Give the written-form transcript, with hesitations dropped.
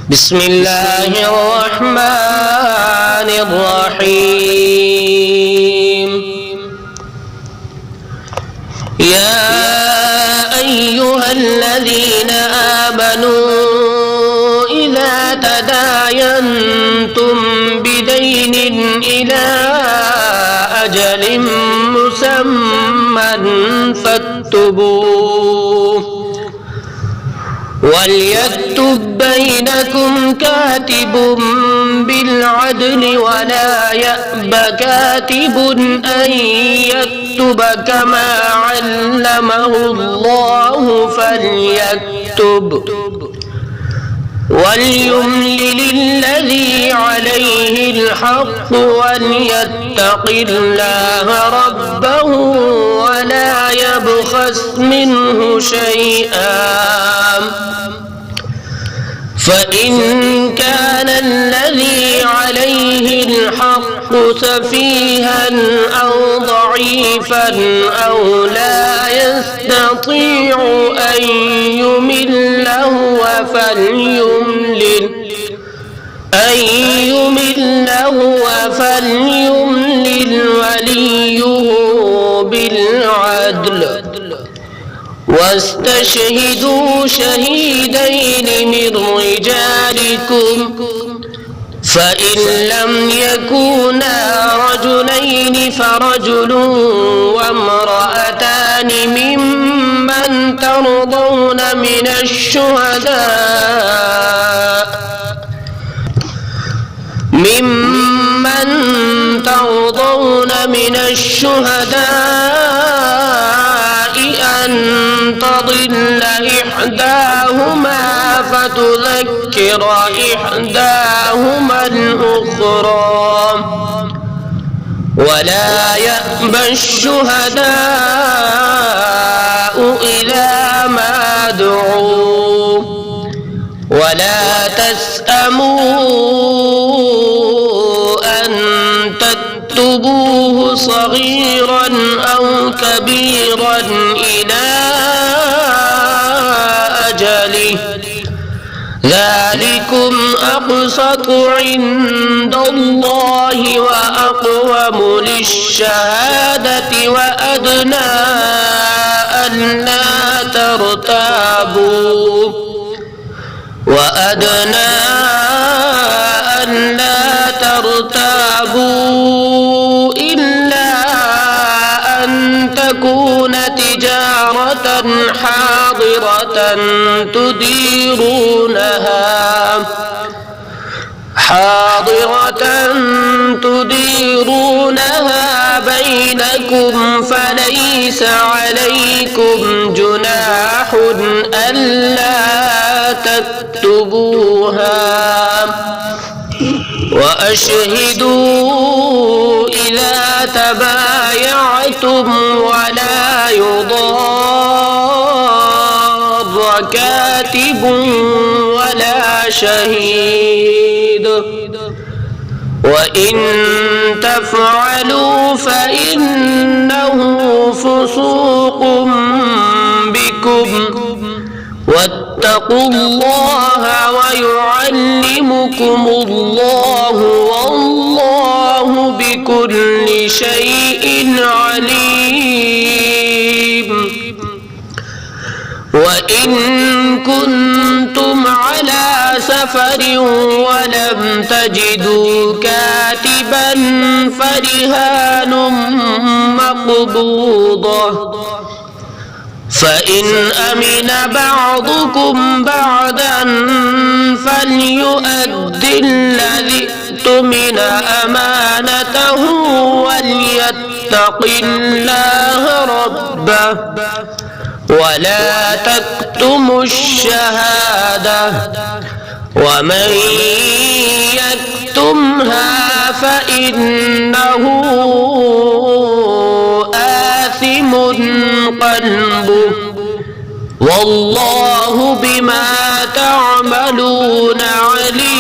بسم الله الرحمن الرحيم. يا أيها الذين آمنوا إذا تداينتم بدين إلى أجل مسمى فاكتبوه، وليكتب بينكم كاتب بالعدل ولا يأب كاتب أن يكتب كما علمه الله فليكتب، وليملل الذي عليه الحق وليتق الله ربه ولا يبخس منه شيئا، فإن كان الذي عليه الحق سفيها أو ضعيفا أو لا يستطيع أن يمل هو فليملل وليه بالعدل، واستشهدوا شهيدين من رجالكم، فإن لم يكونا رجلين فرجل وامرأتان ممن ترضون من الشهداء أن تضل إحداهما فتذكر إحداهما الأخرى، ولا يأبى الشهداء إذا ما دعوا، ولا تسأموا أن تكتبوه صغيرا أو كبيرا إلى أجله، ذلكم أقسط عند الله وأقوم للشهادة وأدنى ألا ترتابوا إلا أن تكون تجارة حاضرة تديرونها بينكم، فليس عليكم جناح ألا تكتبوها، وأشهدوا إذا تبايعتم ولا يضار كاتب ولا شهيد، وإن تفعلوا فإنه فسوق بكم، واتقوا الله ويعلمكم الله والله بكل شيء عليم. وإن كنتم على سفر ولم تجدوا كاتبا فرهان مقبوضة، فإن أمن بعضكم بعضا فليؤد الذي اؤتمن أمانته وليتق الله ربه ولا تكتموا الشهادة، ومن يكتمها فإنه آثم قلبه، والله بما تعملون عليم.